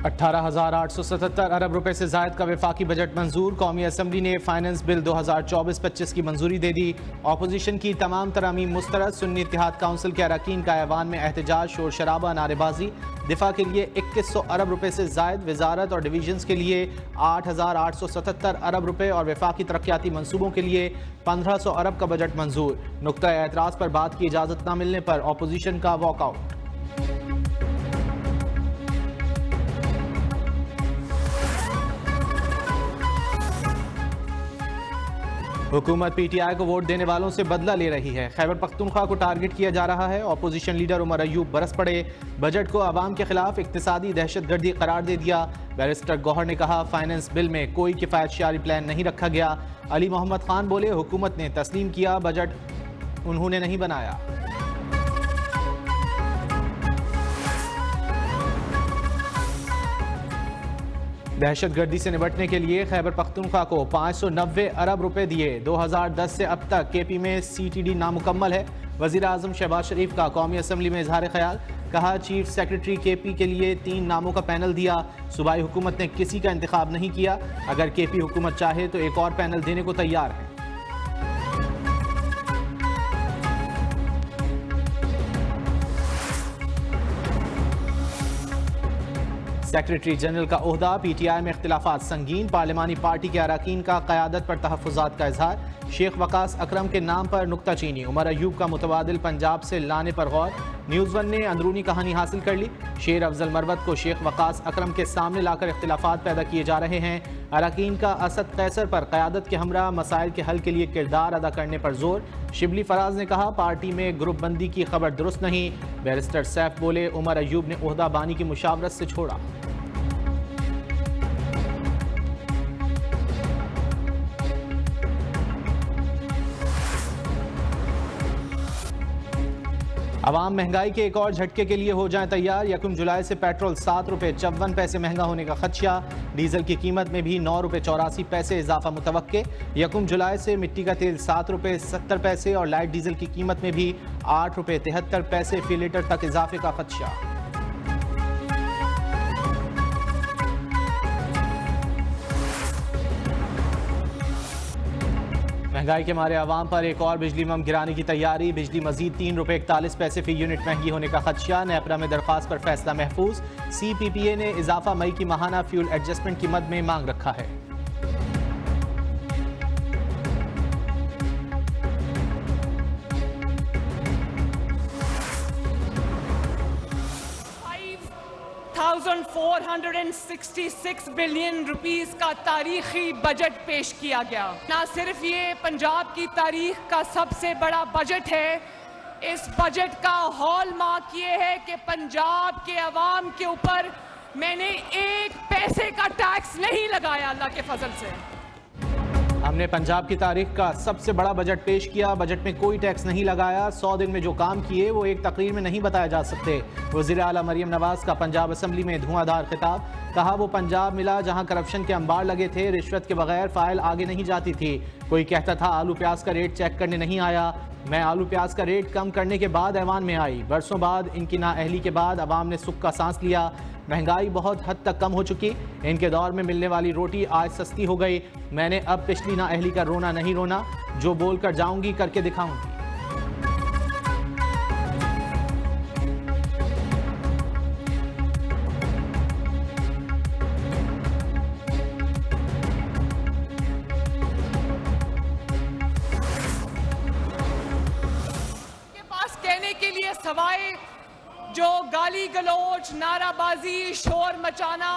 18,877 अरब रुपए से जायद का वफाकी बजट मंजूर। कौमी असम्बली ने फाइनेंस बिल 2024-25 की मंजूरी दे दी। अपोजिशन की तमाम तरामीम मुस्तरद। सुन्नी इत्तेहाद काउंसिल के अरकान का ऐवान में एहतजाज, शोर शराबा, नारेबाजी। दिफा के लिए 2100 अरब रुपए से जायद, वजारत और डिवीजन्स के लिए 8,877 अरब रुपए और वफाकी तरक्याती मनसूबों के लिए 1500 अरब का बजट मंजूर। नुक्ता एतराज़ पर बात की इजाज़त न मिलने पर अपोजिशन का वॉकआउट। हुकूमत पीटीआई को वोट देने वालों से बदला ले रही है। खैबर पख्तूनख्वा को टारगेट किया जा रहा है। अपोजिशन लीडर उमर अयूब बरस पड़े। बजट को अवाम के खिलाफ इक्तिसादी दहशतगर्दी करार दे दिया। बैरिस्टर गौहर ने कहा, फाइनेंस बिल में कोई किफायतशारी प्लान नहीं रखा गया। अली मोहम्मद खान बोले, हुकूमत ने तस्लीम किया, बजट उन्होंने नहीं बनाया। दहशतगर्दी से निपटने के लिए खैबर पख्तूनख्वा को 590 अरब रुपए दिए। 2010 से अब तक केपी में CTD नामुकम्मल है। वज़ीर आज़म शहबाज शरीफ का कौमी असम्बली में इजहार ख्याल। कहा, चीफ सेक्रेटरी केपी के लिए 3 नामों का पैनल दिया। सूबाई हुकूमत ने किसी का इंतखाब नहीं किया। अगर केपी हुकूमत चाहे तो एक और पैनल देने को तैयार है। सेक्रेटरी जनरल का ओहदा। PTI में इख्तिलाफात संगीन। पार्लिमानी पार्टी के अरकान का क़यादत पर तहफ़्फ़ुज़ात का इजहार। शेख वकास अकरम के नाम पर नुक्ताचीनी। उमर अयूब का मुतबादिल पंजाब से लाने पर गौर। न्यूज़ 1 ने अंदरूनी कहानी हासिल कर ली। शेर अफजल मरवत को शेख वकास अकरम के सामने लाकर इख्तिलाफात पैदा किए जा रहे हैं। अरकान का असद कैसर पर क़यादत के हमरा मसाइल के हल के लिए किरदार अदा करने पर जोर। शिबली फराज ने कहा, पार्टी में ग्रुप बंदी की खबर दुरुस्त नहीं। बैरिस्टर सैफ बोले, उमर अयूब ने ओहदा बानी की मुशावरत से छोड़ा। अवाम महंगाई के एक और झटके के लिए हो जाएं तैयार। 1 जुलाई से पेट्रोल 7 रुपये 54 पैसे महंगा होने का खदशा। डीजल की कीमत में भी 9 रुपये 84 पैसे इजाफा मुतवक्के। 1 जुलाई से मिट्टी का तेल 7 रुपये 70 पैसे और लाइट डीजल की कीमत में भी 8 रुपये 73 पैसे फी लीटर तक इजाफे का खदशा। महंगाई के मारे आवाम पर एक और बिजली मम गिराने की तैयारी। बिजली मजीद 3 रुपये 41 पैसे फी यूनिट महंगी होने का खदशा। नेपरा में दरख्वास्त पर फैसला महफूज। CPPA ने इजाफा मई की माहाना फ्यूल एडजस्टमेंट की मद में मांग रखा है। $466 बिलियन रुपीस का तारीखी बजट पेश किया गया। ना सिर्फ ये पंजाब की तारीख का सबसे बड़ा बजट है, इस बजट का हॉलमार्क ये है कि पंजाब के अवाम के ऊपर मैंने 1 पैसे का टैक्स नहीं लगाया। अल्लाह के फजल से हमने पंजाब की तारीख का सबसे बड़ा बजट पेश किया। बजट में कोई टैक्स नहीं लगाया। 100 दिन में जो काम किए वो एक तकरीर में नहीं बताए जा सकते। वज़ीर आला मरियम नवाज का पंजाब असम्बली में धुआंधार खिताब। कहा, वो पंजाब मिला जहां करप्शन के अंबार लगे थे। रिश्वत के बगैर फाइल आगे नहीं जाती थी। कोई कहता था आलू प्याज का रेट चेक करने नहीं आया। मैं आलू प्याज का रेट कम करने के बाद ऐवान में आई। बरसों बाद इनकी नाअहली के बाद अवाम ने सुख का सांस लिया। महंगाई बहुत हद तक कम हो चुकी। इनके दौर में मिलने वाली रोटी आज सस्ती हो गई। मैंने अब पिछली नाअहली का रोना नहीं रोना। जो बोल कर जाऊंगी करके दिखाऊंगी। के पास कहने के लिए सवाए जो गाली गलौज, नाराबाजी, शोर मचाना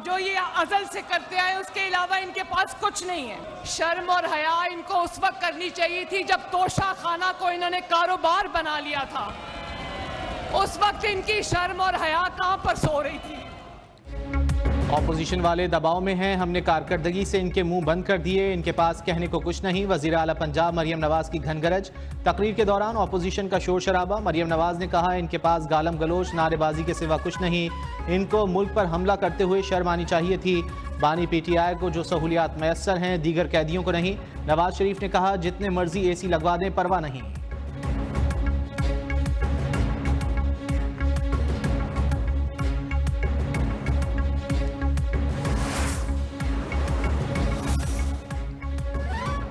जो ये अज़ल से करते आए, उसके अलावा इनके पास कुछ नहीं है। शर्म और हया इनको उस वक्त करनी चाहिए थी जब तोशा खाना को इन्होंने कारोबार बना लिया था। उस वक्त इनकी शर्म और हया कहां पर सो रही थी। ऑपोजिशन वाले दबाव में हैं। हमने कारकर्दगी से इनके मुंह बंद कर दिए। इनके पास कहने को कुछ नहीं। वज़ीर आला पंजाब मरियम नवाज की घनगरज। तकरीर के दौरान ऑपोजिशन का शोर शराबा। मरियम नवाज ने कहा, इनके पास गालम गलोच, नारेबाजी के सिवा कुछ नहीं। इनको मुल्क पर हमला करते हुए शर्म आनी चाहिए थी। बानी PTI को जो सहूलियात मैसर हैं, दीगर कैदियों को नहीं। नवाज शरीफ ने कहा, जितने मर्जी AC लगवा दें, परवाह नहीं।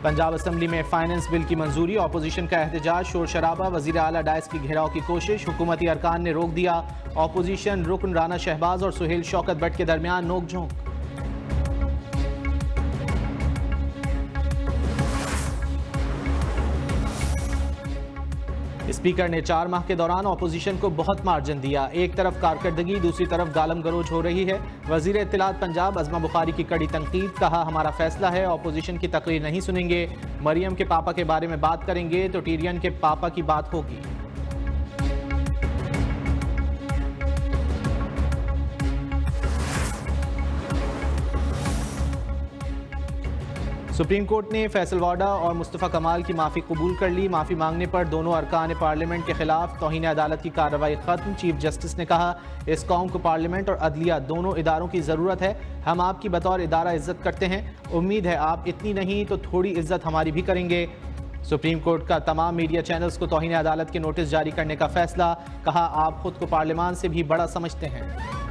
पंजाब असम्बली में फाइनेंस बिल की मंजूरी, ऑपोजिशन का एहतजाज, शोर शराबा, वजीर आला डायस की घेराव की कोशिश, हुकूमती अरकान ने रोक दिया। ऑपोजिशन रुकन राना शहबाज और सुहेल शौकत भट्ट के दरमियान नोकझोंक। स्पीकर ने 4 माह के दौरान ऑपोजिशन को बहुत मार्जिन दिया। एक तरफ कारकर्दगी, दूसरी तरफ गालम गलोच हो रही है। वजीर इत्तलात पंजाब अज़मा बुखारी की कड़ी तनकीद, कहा हमारा फैसला है, ऑपोजिशन की तकरीर नहीं सुनेंगे। मरियम के पापा के बारे में बात करेंगे तो टीरियन के पापा की बात होगी। सुप्रीम कोर्ट ने फैसल वाडा और मुस्तफ़ा कमाल की माफ़ी कबूल कर ली। माफ़ी मांगने पर दोनों अरकान पार्लियामेंट के खिलाफ तौहीन अदालत की कार्रवाई खत्म। चीफ जस्टिस ने कहा, इस कौम को पार्लियामेंट और अदलिया दोनों इदारों की ज़रूरत है। हम आपकी बतौर इदारा इज्जत करते हैं। उम्मीद है आप इतनी नहीं तो थोड़ी इज्जत हमारी भी करेंगे। सुप्रीम कोर्ट का तमाम मीडिया चैनल्स को तौहीन अदालत के नोटिस जारी करने का फैसला, कहा आप खुद को पार्लियामान से भी बड़ा समझते हैं।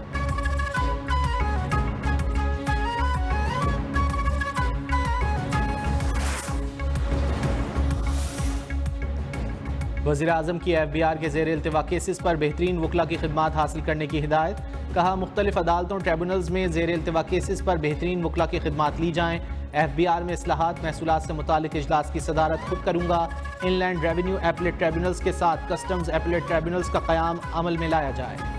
वज़ीर आज़म की FBR के ज़ेर इल्तिवा केसेस पर बेहतरीन वकला की खिदमात हासिल करने की हिदायत, कहा मुख्तलिफ अदालतों ट्रिब्यूनल्स में ज़ेर इल्तिवा केसेस पर बेहतरीन वकला की खिदमात ली जाएँ। FBR में इस्लाहात महसूलात से मुतालिक इजलास की सदारत खुद करूँगा। इनलैंड रेवेन्यू एपलेट ट्रिब्यूनल्स के साथ कस्टम्स एपलेट ट्रिब्यूनल्स का क़याम अमल में लाया जाए।